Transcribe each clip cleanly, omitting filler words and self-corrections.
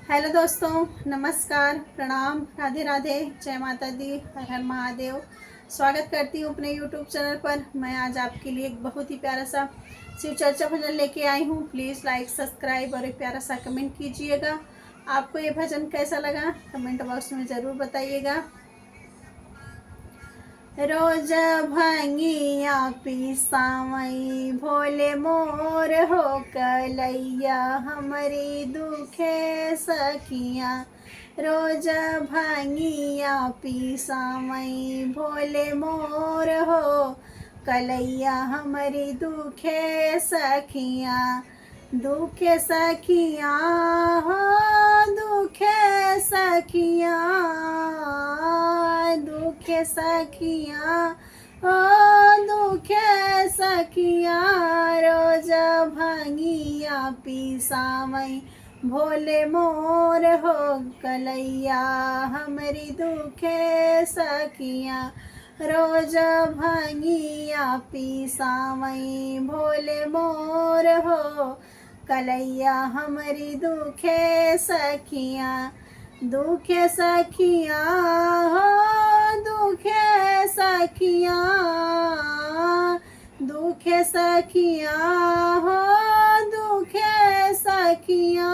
Hello दोस्तों, नमस्कार, प्रणाम, राधे राधे, जय माता दी, हर हर महादेव। स्वागत करती हूँ अपने यूट्यूब चैनल पर। मैं आज आपके लिए एक बहुत ही प्यारा सा शिव चर्चा भजन लेके आई हूँ। प्लीज़ लाइक, सब्सक्राइब और एक प्यारा सा कमेंट कीजिएगा। आपको ये भजन कैसा लगा कमेंट बॉक्स में ज़रूर बताइएगा। रोज भंगिया पिसावई भोले मोर हो कलैया हमारी दुखे सखिया। रोज भंगिया पिसावई भोले मोर हो कलैया हमारी दुखे सखिया। दुखे सखिया हो दुखे सखिया, दुखे सखिया ओ दुखे सखिया। रोज भंगिया पिसावई भोले मोर हो कलैया हमारी दुखे सखिया। रोज भंगिया पिसावई भोले मोर हो कलैया हमारी दुखे सखिया। दुखे सखिया हो दुखे सखिया, दुखे सखिया हो दुखे सखिया।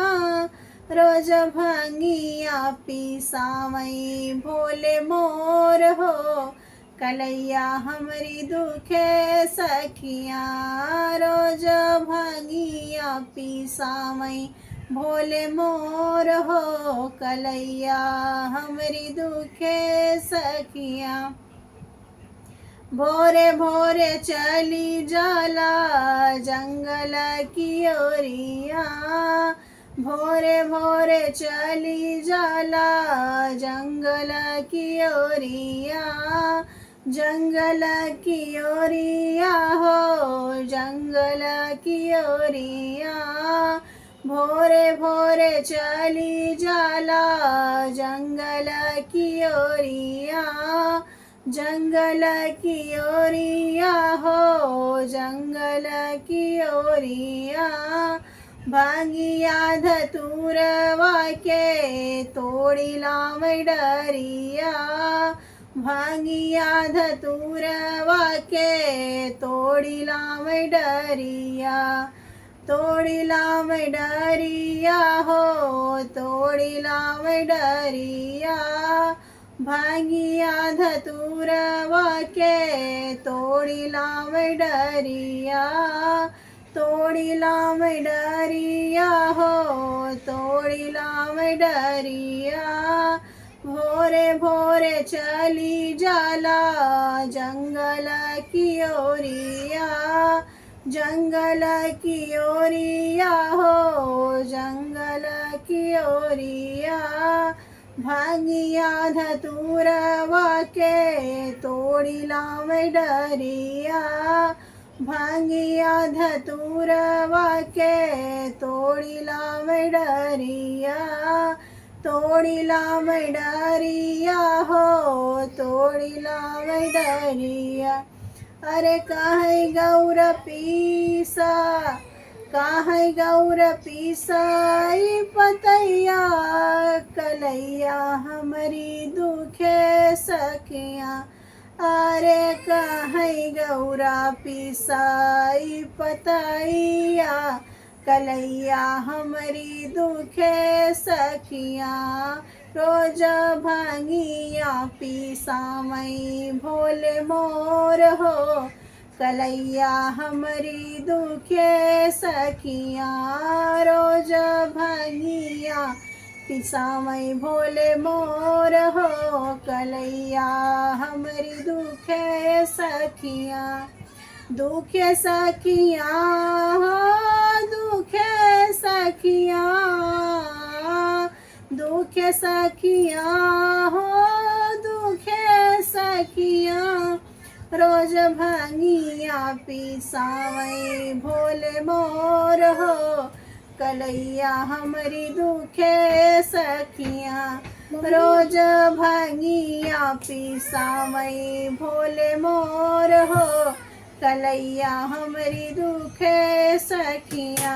रोज भंगिया पिसावई भोले मोर हो कलैया हमारी दुखे सखिया। रोज भंगिया पिसावई भोले मोर हो कलैया हमारी दुखे सखिया। भोरे भोरे चली जाला जंगल की ओरिया, भोरे भोरे चली जाला जंगल की ओरिया। जंगल की ओरिया हो जंगल की ओरिया। भोरे भोरे चली जाला जंगल की ओरिया। जंगल की ओरिया हो जंगल की ओरिया। भांगिया धतूरवा के तोड़ी लाम डरिया। भांगिया धतूरवा के तोड़ी लाम डरिया। तोड़ी लाम डरिया हो तोड़ी लाम डरिया। भांगिया धतूरवा के तोड़ी लाम डरिया। तोड़ी लाम डरिया हो तोड़ी लाम डरिया। भोरे भोरे चली जाला जंगल की ओरिया। जंगल की ओरिया हो जंगल की ओरिया। भांगिया धतूरवा के तोड़ी लाम डरिया। भांगिया धतूरवा के तोड़ी लाम डरिया। तोड़ी लाम डरिया हो तोड़ी लाम डरिया। अरे काहे गौर पीसा काहे गौर पीसाई पतैया कलैया हमारी दुखे सखिया। अरे काहे गौरा पीसाई पतैया कलैया हमारी दुखे सखिया। रोज भांगिया पिसावई भोले मोर हो कलैया हमारी दुखे सखिया। रोज भांगिया पिसावई भोले मोर हो कलैया हमारी दुखे सखिया। दुखे सखिया हो दुखे सखिया, दुखे सखिया हो दुखे सखिया। रोज भांगिया पिसावई भोले मोर हो कलैया हमारी दुखे सखिया। रोज भांगिया पिसावई भोले मोर हो कलैया हमारी दुखे सखिया।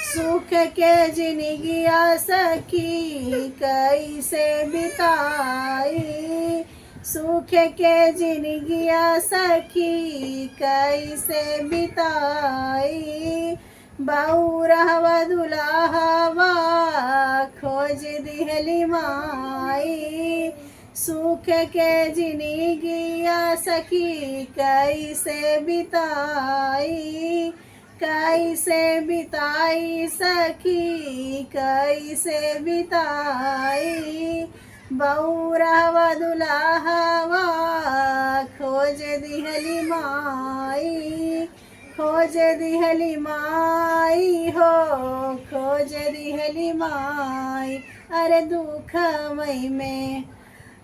सुख के जिनगिया सखी कैसे बिताई, सुख के जिनगिया सखी कैसे बिताई। बौरहवा दुल्हवा खोज दिहली माई, सुख के जिनगिया सखी कैसे बिताई, कैसे बिताई सखी कैसे बिताई। बौरहवा दुल्हवा खोज दिहली माई, खोज दिहली माई हो, खोज दिहली माई। अरे दुखमय में,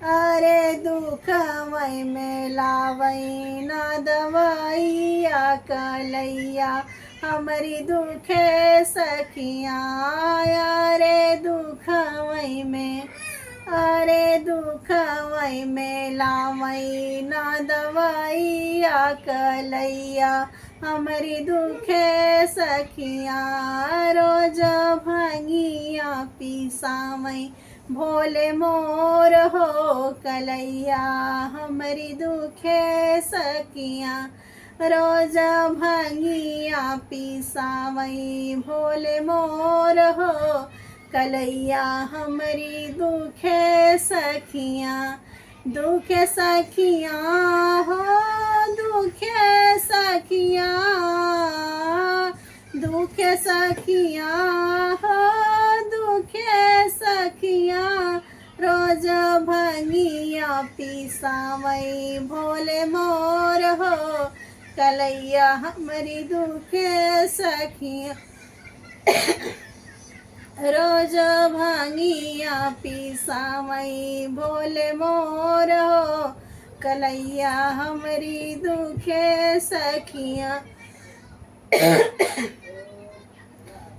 अरे दुखमय में लावई ना दवाइया कलैया हमारी दुखे सखिया। अरे दुखमय में, अरे दुखमय में लावई ना दवाइया कलैया हमारी दुखे सखिया। रोज भंगिया पिसावई भोले मोर हो कलैया हमारी दुखे सखिया। रोज भंगिया पिसावई भोले मोर हो कलैया हमारी दुखे सखिया। दुखे सखिया हो, दुखे सखिया, दुखे सखिया हो, दुखे सखिया। रोज भंगिया पिसावई भोले मोर हो कलैया हमारी दुखे सखिया। रोज भांगिया पिसावई भोले मोर हो कलैया हमारी दुखे सखिया।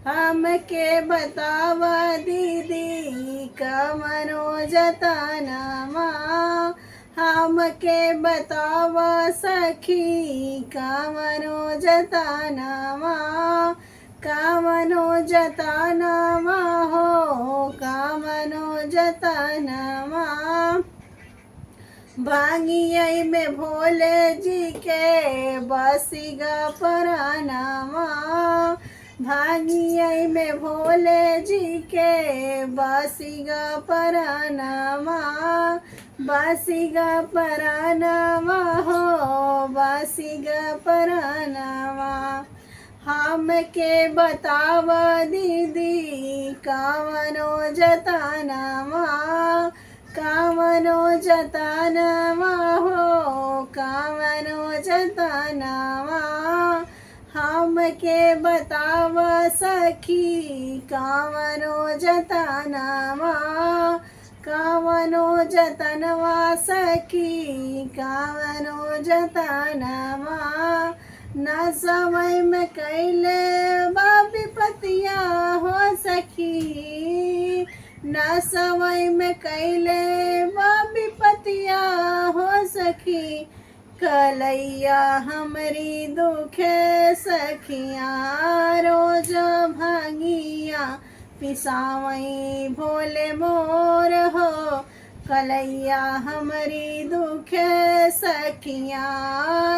हमके बतावा दीदी कमनो जतनमा, हमके बतावा सखी कमनो जतनमा, कामनो जतनमा हो कामनो जतनमा। भांगिया में भोले जी के बसिगा परानमा, भांगिया में भोले जी के बसिगा परानमा, बसिगा परानमा हो बसिगा परानमा। हमके बतावा दीदी कामनो जतनमा, कामनो जतनमा हो कामनो जतनमा। हमके बतावा सखी कामनो जतनमा, कामनो जतनवा सखी कामनो जतनमा। न समय में कैले बाबी पतिया हो सखी, न समय में कैले बाबी पतिया हो सखी कलैया हमारी दुखे सखिया। रोज भांगिया पिसावई भोले मोर हो कलैया हमारी दुखे सखिया।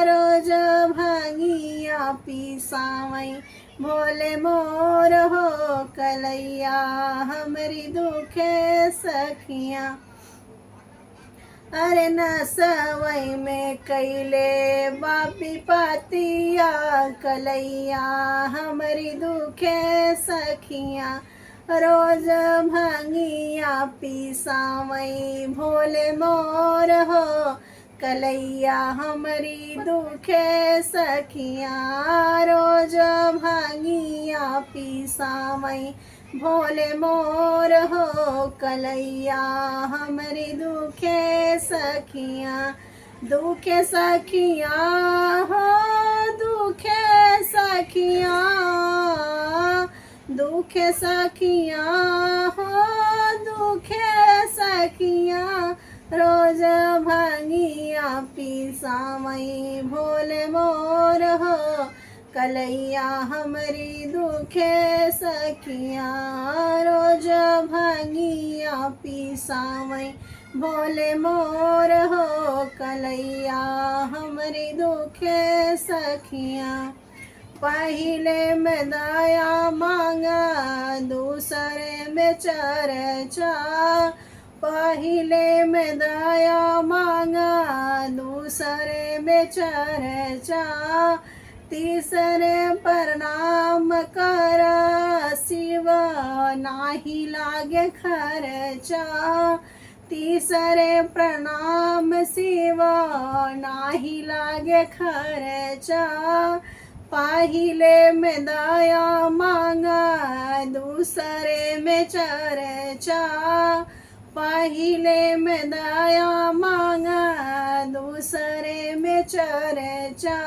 रोज भांगिया पिसावई भोले मोर हो कलैया हमारी दुखे सखिया। अरे न सवई में कैले बापी पातिया कलैया हमारी दुखे सखिया। रोज भांगिया पिसावई भोले मोर हो कलैया हमारी दुखे सखिया। रोज भांगिया पिसावई भोले मोर हो कलैया हमारी दुखे सखिया। दुखे सखिया हो दुखे सखिया, दुखे सखिया हो दुखे सखिया। रोज भांगिया पिसावई भोले मोर हो कलैया हमरी दुखे सखिया, रोज भांगिया पिसावई भोले मोर हो। कलैया हमरी दुखे सखिया, पहिले में दया मांगा दूसरे में चर्चा, पहिले में दया मांगा दूसरे में चर्चा, तीसरे प्रणाम कर शिव नाही लागे खर्चा, तीसरे प्रणाम शिव नाही लागे खर्चा, पहिले में दया मांगा दूसरे में चर्चा, पहिले में दया मांगा दूसरे में चर्चा,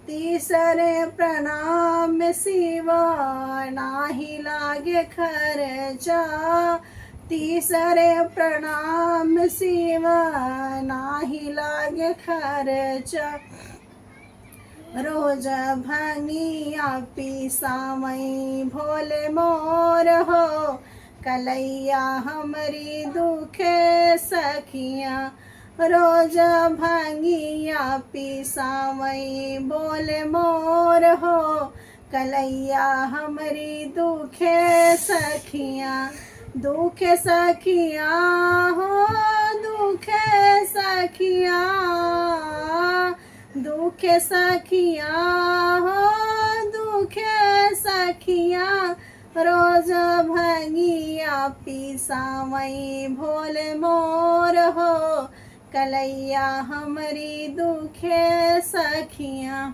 तीसरे प्रणाम शिव नाही लागे खर्चा, तीसरे प्रणाम शिव नाही लागे खर्चा, रोज भांगिया पिसावई भोले मोर हो। कलैया हमरी दुखे सखिया, रोज भांगिया पिसावई भोले मोर हो। कलैया हमरी दुखे सखिया, दुखे सखिया हो दुखे सखिया, दुखे सखिया हो दुखे सखिया, रोज भांगिया पिसावई भोले मोर हो। कलैया हमरी दुखे सखिया।